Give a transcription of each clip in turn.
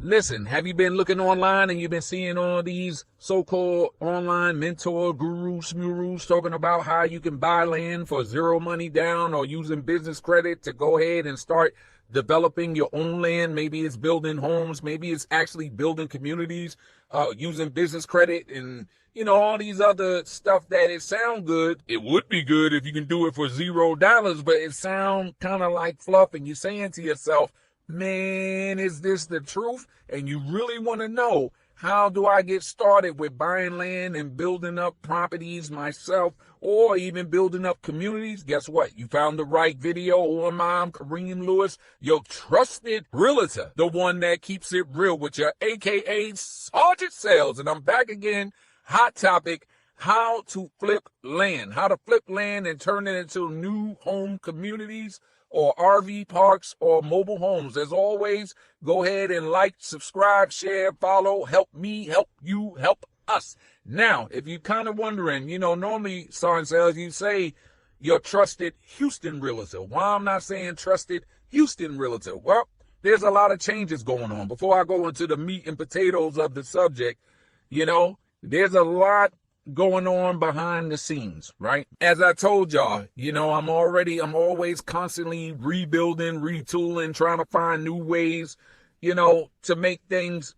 Listen, have you been looking online and you've been seeing all these so-called online mentor gurus, smurus talking about how you can buy land for zero money down or using business credit to go ahead and start developing your own land? Maybe it's building homes, maybe it's actually building communities, using business credit and all these other stuff that it sound good. It would be good if you can do it for $0, but it sound kind of like fluff, and you're saying to yourself, man, is this the truth? And you really want to know, how do I get started with buying land and building up properties myself, or even building up communities? Guess what? You found the right video on Mom Kareem Lewis, your trusted realtor, the one that keeps it real with you, aka Sergeant Sales. And I'm back again. Hot topic: how to flip land, how to flip land and turn it into new home communities or RV parks or mobile homes. As always, go ahead and like, subscribe, share, follow, help me, help you, help us. Now, if you're kind of wondering, normally, Sergeant Sales, you say your trusted Houston realtor. Why I'm not saying trusted Houston realtor? Well, there's a lot of changes going on. Before I go into the meat and potatoes of the subject, there's a lot going on behind the scenes, right? As I told y'all, I'm always constantly rebuilding, retooling, trying to find new ways, to make things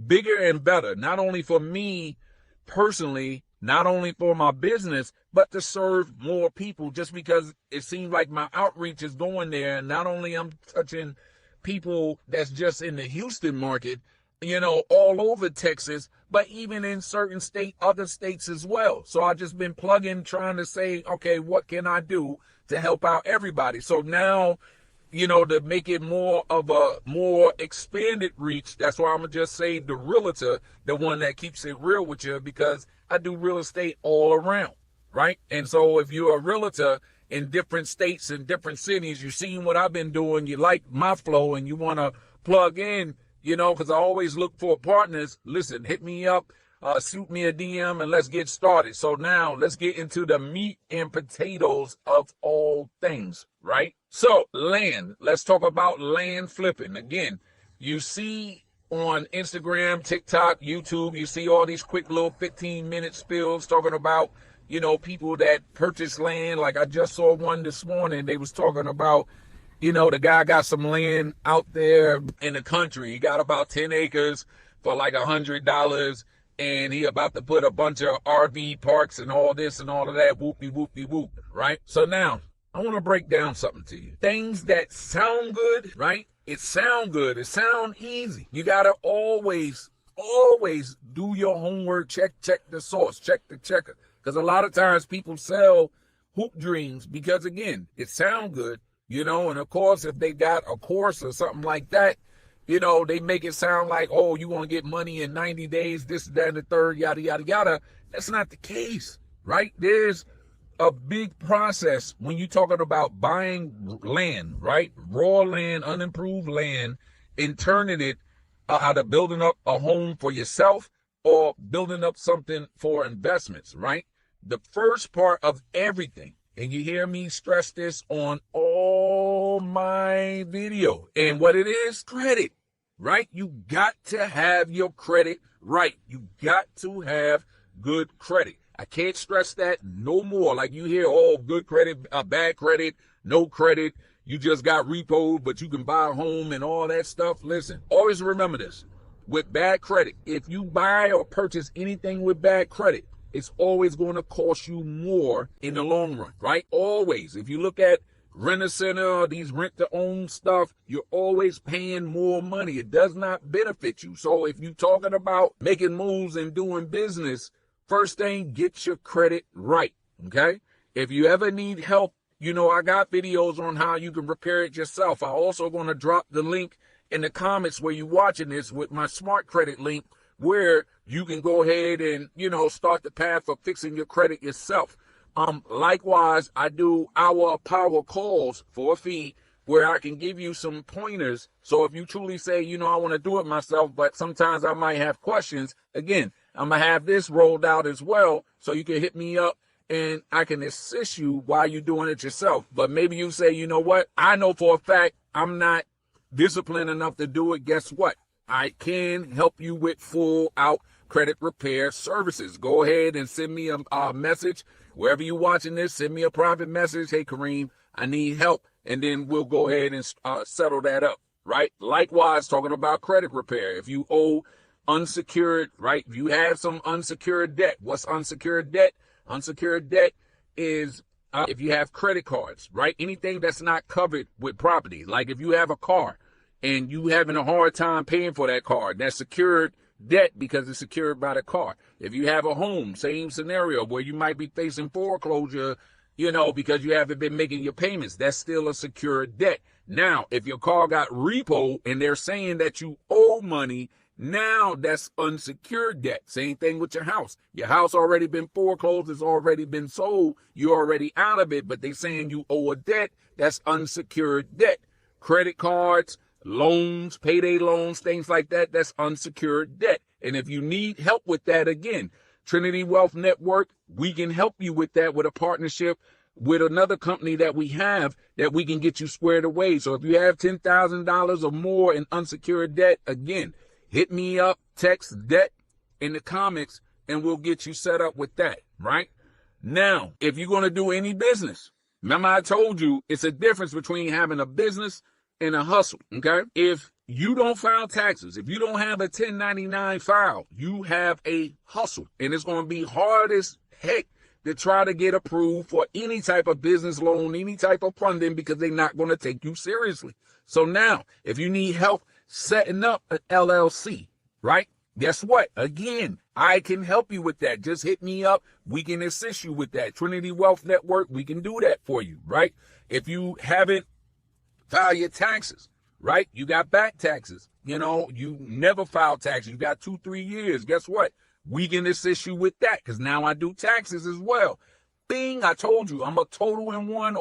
bigger and better. Not only for me personally, not only for my business, but to serve more people, just because it seems like my outreach is going there. And not only I'm touching people that's just in the Houston market, all over Texas, but even in certain other states as well. So I just been plugging, trying to say, okay, what can I do to help out everybody? So now, to make it more of a more expanded reach, that's why I'm gonna just say the realtor, the one that keeps it real with you, because I do real estate all around, right? And so if you're a realtor in different states and different cities, you've seen what I've been doing, you like my flow, and you want to plug in, because I always look for partners. Listen, hit me up, shoot me a DM, and let's get started. So now let's get into the meat and potatoes of all things, right? So land, let's talk about land flipping. Again, you see on Instagram, TikTok, YouTube, you see all these quick little 15-minute spills talking about, people that purchase land. Like I just saw one this morning. They was talking about, the guy got some land out there in the country. He got about 10 acres for like $100, and he about to put a bunch of RV parks and all this and all of that, whoopie, whoopie, whoop, right? So now, I want to break down something to you. Things that sound good, right? It sound good. It sound easy. You got to always do your homework, check the source, check the checker. Because a lot of times people sell hoop dreams because, again, it sound good. And of course, if they got a course or something like that, they make it sound like, oh, you want to get money in 90 days, this, that, and the third, yada, yada, yada. That's not the case, right? There's a big process when you're talking about buying land, right? Raw land, unimproved land, and turning it either building up a home for yourself or building up something for investments, right? The first part of everything, and you hear me stress this on all my video, and what it is, credit, right? You got to have your credit right. You got to have good credit. I can't stress that no more. Like you hear, oh, good credit, bad credit, no credit. You just got repoed, but you can buy a home and all that stuff. Listen, always remember this. With bad credit, if you buy or purchase anything with bad credit, it's always going to cost you more in the long run, right? Always. If you look at Rent-A-Center, these rent-to-own stuff, you're always paying more money. It does not benefit you. So if you're talking about making moves and doing business, first thing, get your credit right, okay? If you ever need help, I got videos on how you can repair it yourself. I'm also going to drop the link in the comments where you're watching this with my smart credit link, where you can go ahead and, start the path of fixing your credit yourself. Likewise, I do our power calls for a fee where I can give you some pointers. So if you truly say, I want to do it myself, but sometimes I might have questions, again, I'm going to have this rolled out as well. So you can hit me up and I can assist you while you're doing it yourself. But maybe you say, you know what? I know for a fact I'm not disciplined enough to do it. Guess what? I can help you with full out credit repair services. Go ahead and send me a message. Wherever you're watching this, send me a private message. Hey, Kareem, I need help. And then we'll go ahead and settle that up, right? Likewise, talking about credit repair. If you owe unsecured, right? If you have some unsecured debt. What's unsecured debt? Unsecured debt is if you have credit cards, right? Anything that's not covered with property. Like if you have a car and you having a hard time paying for that car, that's secured debt because it's secured by the car. If you have a home, same scenario where you might be facing foreclosure, because you haven't been making your payments, that's still a secured debt. Now, if your car got repo and they're saying that you owe money, now that's unsecured debt. Same thing with your house. Your house already been foreclosed, it's already been sold, you're already out of it, but they saying you owe a debt, that's unsecured debt. Credit cards, loans, payday loans, things like that, that's unsecured debt. And if you need help with that, again, Trinity Wealth Network, we can help you with that with a partnership with another company that we have that we can get you squared away. So if you have $10,000 or more in unsecured debt, again, hit me up, text debt in the comments, and we'll get you set up with that, right? Now, if you're going to do any business, remember I told you it's a difference between having a business and a hustle, okay? If you don't file taxes, if you don't have a 1099 file, you have a hustle. And it's going to be hard as heck to try to get approved for any type of business loan, any type of funding, because they're not going to take you seriously. So now, if you need help setting up an LLC, right? Guess what? Again, I can help you with that. Just hit me up. We can assist you with that. Trinity Wealth Network, we can do that for you, right? If you haven't filed your taxes, right? You got back taxes. You never filed taxes. You got 2-3 years. Guess what? We can assist you with that because now I do taxes as well. Bing, I told you, I'm a total in one,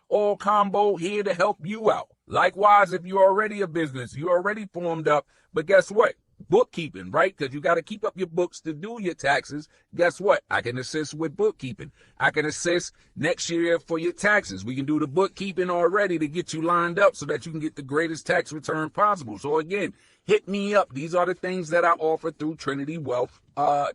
all combo here to help you out. Likewise, if you're already a business, you're already formed up, but guess what? Bookkeeping, right? Because you got to keep up your books to do your taxes. Guess what? I can assist with bookkeeping. I can assist next year for your taxes. We can do the bookkeeping already to get you lined up so that you can get the greatest tax return possible. So again, hit me up. These are the things that I offer through Trinity Wealth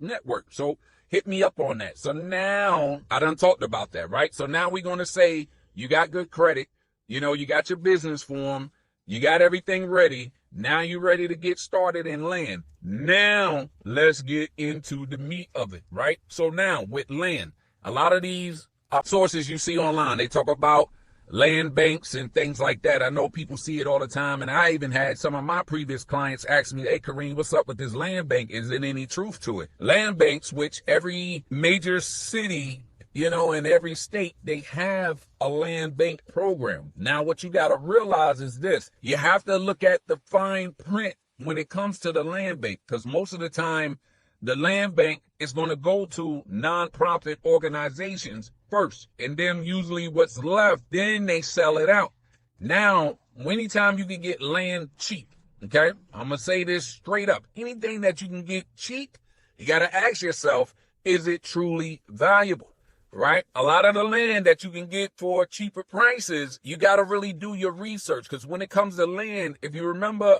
Network. So hit me up on that. So now I done talked about that, right? So now we're going to say you got good credit. You got your business form. You got everything ready. Now you're ready to get started and land. Now let's get into the meat of it, right? So now with land, a lot of these sources you see online, they talk about land banks and things like that. I know people see it all the time. And I even had some of my previous clients ask me, hey, Kareem, what's up with this land bank? Is there any truth to it? Land banks, which every major city, in every state, they have a land bank program. Now, what you got to realize is this. You have to look at the fine print when it comes to the land bank, because most of the time, the land bank is going to go to nonprofit organizations first, and then usually what's left, then they sell it out. Now, anytime you can get land cheap, okay? I'm going to say this straight up. Anything that you can get cheap, you got to ask yourself, is it truly valuable? Right? A lot of the land that you can get for cheaper prices, you got to really do your research. Because when it comes to land, if you remember,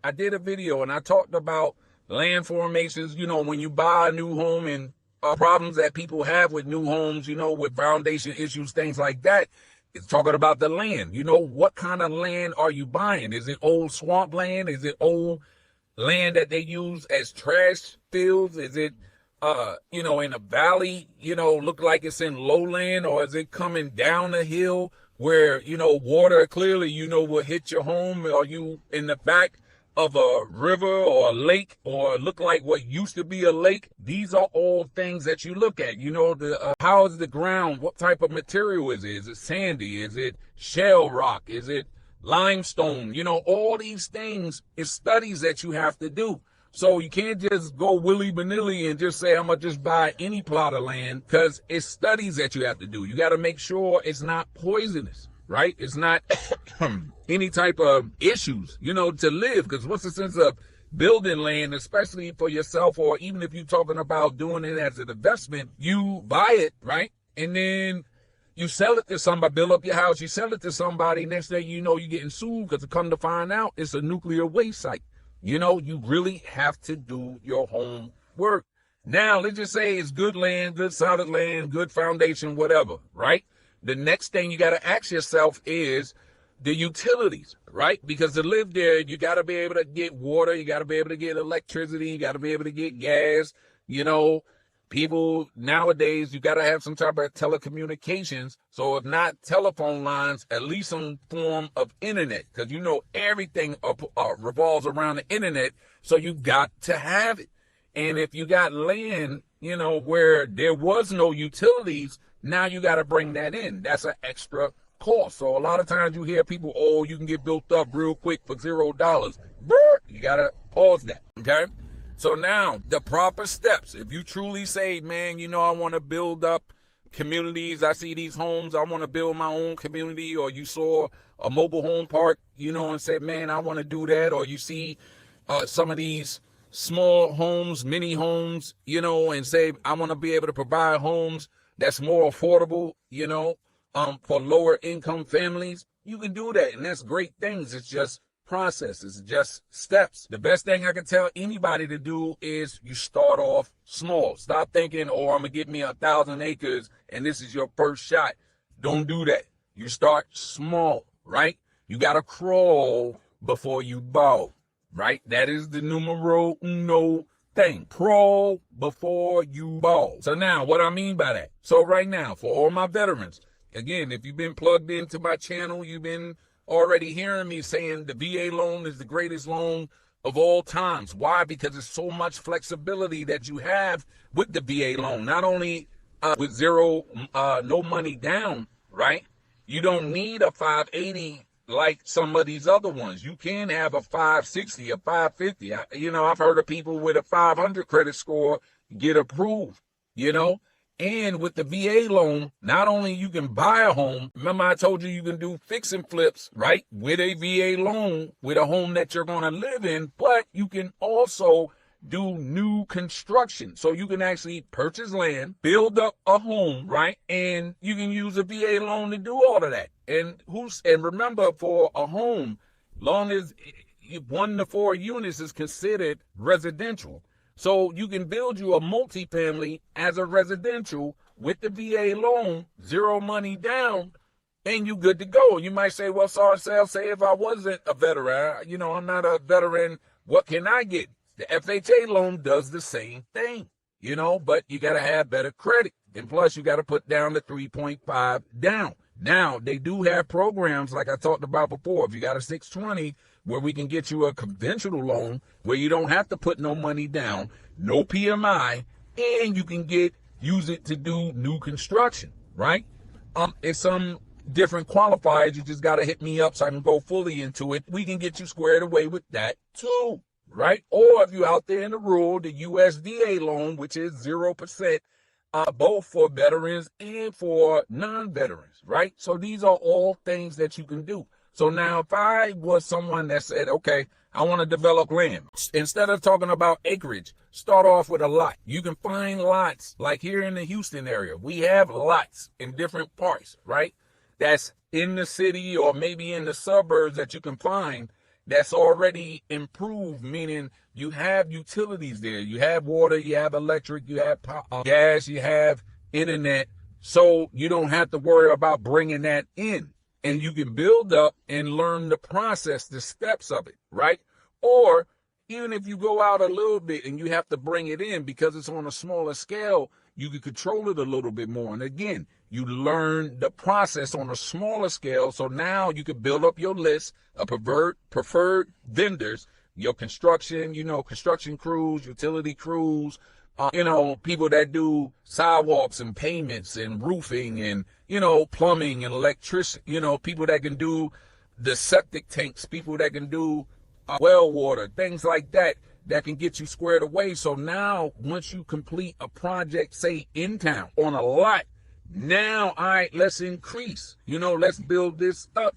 I did a video and I talked about land formations, when you buy a new home and problems that people have with new homes, with foundation issues, things like that. It's talking about the land. What kind of land are you buying? Is it old swamp land? Is it old land that they use as trash fields? Is it in a valley, look like it's in lowland, or is it coming down a hill where, water clearly, will hit your home? Or you in the back of a river or a lake, or look like what used to be a lake? These are all things that you look at. How is the ground? What type of material is it? Is it sandy? Is it shell rock? Is it limestone? All these things is studies that you have to do. So you can't just go willy-nilly and just say, I'm going to just buy any plot of land, because it's studies that you have to do. You got to make sure it's not poisonous, right? It's not any type of issues, to live. Because what's the sense of building land, especially for yourself, or even if you're talking about doing it as an investment, you buy it, right? And then you sell it to somebody, build up your house, you sell it to somebody, next thing you know, you're getting sued because come to find out it's a nuclear waste site. You know, you really have to do your homework. Now, let's just say it's good land, good solid land, good foundation, whatever, right? The next thing you got to ask yourself is the utilities, right? Because to live there, you got to be able to get water, you got to be able to get electricity, you got to be able to get gas. You know, people nowadays, you got to have some type of telecommunications. So if not telephone lines, at least some form of internet, because you know everything revolves around the internet. So you got to have it. And if you got land, you know, where there was no utilities, now you got to bring that in. That's an extra cost. So a lot of times you hear people, oh, you can get built up real quick for $0. You got to pause that. Okay. So now the proper steps, if you truly say, man, you know, I want to build up communities. I see these homes. I want to build my own community. Or you saw a mobile home park, you know, and said, man, I want to do that. Or you see some of these small homes, mini homes, you know, and say, I want to be able to provide homes that's more affordable, you know, for lower income families. You can do that. And that's great things. It's just process. It's just steps. The best thing I can tell anybody to do is you start off small. Stop thinking, oh, I'm going to get me 1,000 acres and this is your first shot. Don't do that. You start small, right? You got to crawl before you bow. Right? That is the numero uno thing. Crawl before you bow. So now, what I mean by that? So right now, for all my veterans, again, if you've been plugged into my channel, you've been already hearing me saying the VA loan is the greatest loan of all times. Why? Because there's so much flexibility that you have with the VA loan. Not only with no money down, right? You don't need a 580 like some of these other ones. You can have a 560, a 550. You know, I've heard of people with a 500 credit score get approved, you know. And with the VA loan, not only you can buy a home, remember I told you can do fix and flips, right? With a VA loan, with a home that you're going to live in, but you can also do new construction. So you can actually purchase land, build up a home, right? And you can use a VA loan to do all of that. And remember, for a home, long as 1 to 4 units is considered residential. So you can build you a multifamily as a residential with the VA loan, zero money down, and you good to go. You might say, well, sorry, say if I wasn't a veteran, you know, I'm not a veteran, what can I get? The FHA loan does the same thing, you know, but you got to have better credit. And plus, you got to put down the 3.5 down. Now, they do have programs like I talked about before. If you got a 620, where we can get you a conventional loan where you don't have to put no money down, no PMI, and you can use it to do new construction, right? It's some different qualifiers. You just got to hit me up so I can go fully into it. We can get you squared away with that too, right? Or if you're out there in the rural, the USDA loan, which is 0%, both for veterans and for non-veterans, right? So these are all things that you can do. So now if I was someone that said, okay, I want to develop land, instead of talking about acreage, start off with a lot. You can find lots like here in the Houston area. We have lots in different parts, right? That's in the city or maybe in the suburbs that you can find that's already improved, meaning you have utilities there. You have water, you have electric, you have gas, you have internet. So you don't have to worry about bringing that in. And you can build up and learn the process, the steps of it, right? Or even if you go out a little bit and you have to bring it in because it's on a smaller scale, you can control it a little bit more. And again, you learn the process on a smaller scale. So now you can build up your list of preferred vendors, your construction, you know, construction crews, utility crews, you know, people that do sidewalks and pavements and roofing and, you know, plumbing and electricity, you know, people that can do the septic tanks, people that can do well water, things like that, that can get you squared away. So now once you complete a project, say in town on a lot, now, all right, let's increase, you know, let's build this up,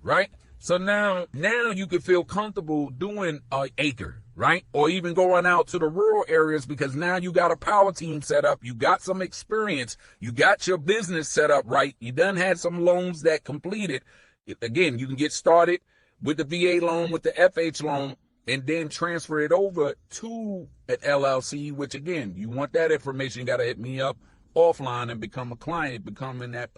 right? So now you can feel comfortable doing an acre, right? Or even going out to the rural areas because now you got a power team set up. You got some experience. You got your business set up right. You done had some loans that completed. Again, you can get started with the VA loan, with the FH loan, and then transfer it over to an LLC, which again, you want that information, you got to hit me up offline and become a client, become in that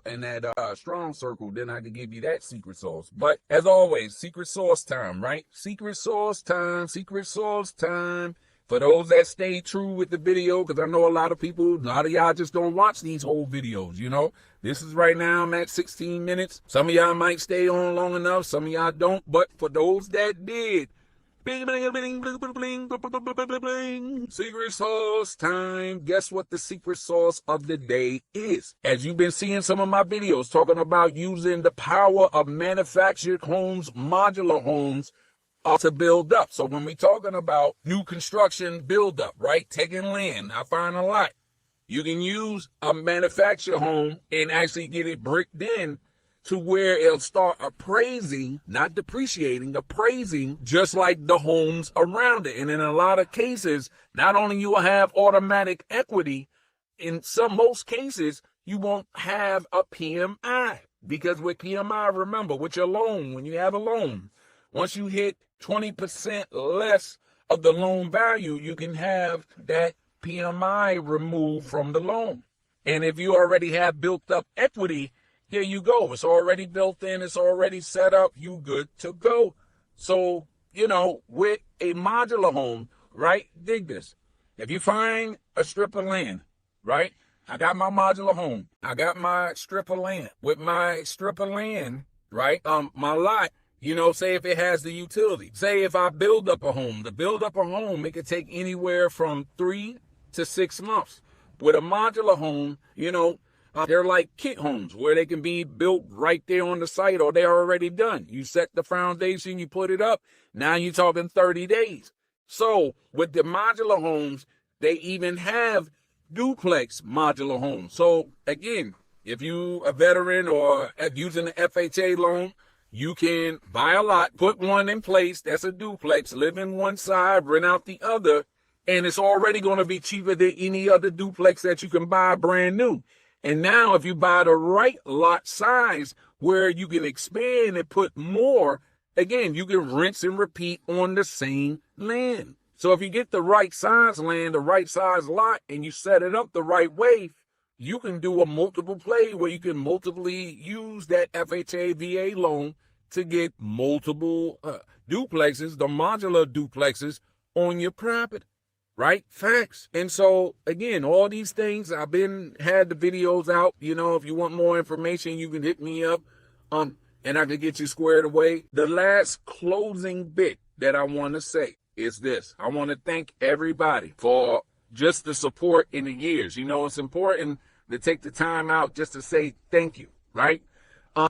strong circle. Then I can give you that secret sauce. But as always, secret sauce time, right? Secret sauce time, secret sauce time. For those that stay true with the video, because I know a lot of y'all just don't watch these whole videos, you know. This is right now, I'm at 16 minutes. Some of y'all might stay on long enough, some of y'all don't. But for those that did, bling, bling, bling, bling, bling, bling, bling. Secret sauce time. Guess what the secret sauce of the day is? As you've been seeing some of my videos talking about using the power of manufactured homes, modular homes, to build up. So when we're talking about new construction build up, right? Taking land, I find a lot. You can use a manufactured home and actually get it bricked in to where it'll start appraising, not depreciating, appraising just like the homes around it. And in a lot of cases, not only you will have automatic equity, in most cases, you won't have a PMI. Because with PMI, remember, with your loan, when you have a loan, once you hit 20% less of the loan value, you can have that PMI removed from the loan. And if you already have built up equity, here you go. It's already built in. It's already set up. You good to go. So, you know, with a modular home, right? Dig this. If you find a strip of land, right? I got my modular home. I got my strip of land. With my strip of land, right? My lot, you know, say if it has the utility. Say if I build up a home. To build up a home, it could take anywhere from 3 to 6 months. With a modular home, you know, they're like kit homes where they can be built right there on the site or they're already done. You set the foundation, you put it up. Now you're talking 30 days. So with the modular homes, they even have duplex modular homes. So again, if you a veteran or using an FHA loan, you can buy a lot, put one in place, that's a duplex, live in one side, rent out the other, and it's already going to be cheaper than any other duplex that you can buy brand new. And now if you buy the right lot size where you can expand and put more, again, you can rinse and repeat on the same land. So if you get the right size land, the right size lot, and you set it up the right way, you can do a multiple play where you can multiply use that FHA VA loan to get multiple duplexes, the modular duplexes on your property, right? Facts. And so again, all these things, had the videos out. You know, if you want more information, you can hit me up, and I can get you squared away. The last closing bit that I want to say is this. I want to thank everybody for just the support in the years. You know, it's important to take the time out just to say thank you, right?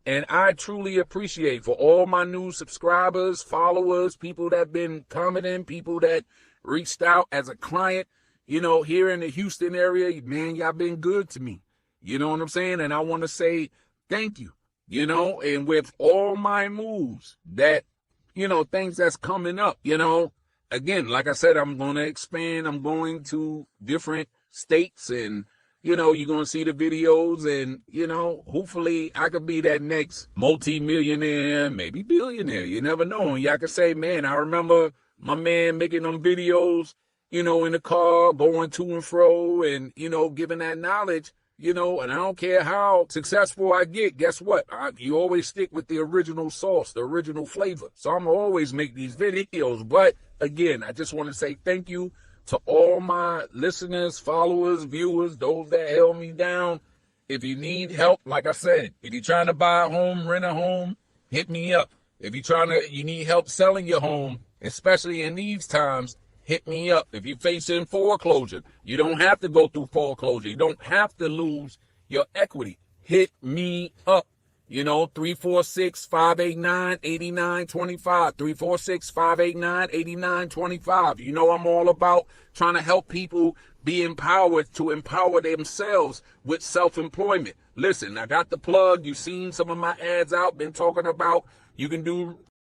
And I truly appreciate for all my new subscribers, followers, people that have been commenting, people that reached out as a client, you know, here in the Houston area, man, y'all been good to me. You know what I'm saying? And I want to say thank you, you know, and with all my moves that, you know, things that's coming up, you know, again, like I said, I'm going to expand. I'm going to different states and, you know, you're going to see the videos and, you know, hopefully I could be that next multi-millionaire, maybe billionaire. You never know. And y'all can say, man, I remember my man making them videos, you know, in the car, going to and fro and, you know, giving that knowledge, you know, and I don't care how successful I get. Guess what? You always stick with the original sauce, the original flavor. So I'm going to always make these videos. But again, I just want to say thank you to all my listeners, followers, viewers, those that held me down. If you need help, like I said, if you're trying to buy a home, rent a home, hit me up. If you need help selling your home, especially in these times, hit me up. If you're facing foreclosure, you don't have to go through foreclosure. You don't have to lose your equity. Hit me up. You know, 346-589-8925, 346-589-8925. You know, I'm all about trying to help people be empowered to empower themselves with self-employment. Listen, I got the plug. You've seen some of my ads out, been talking about you can do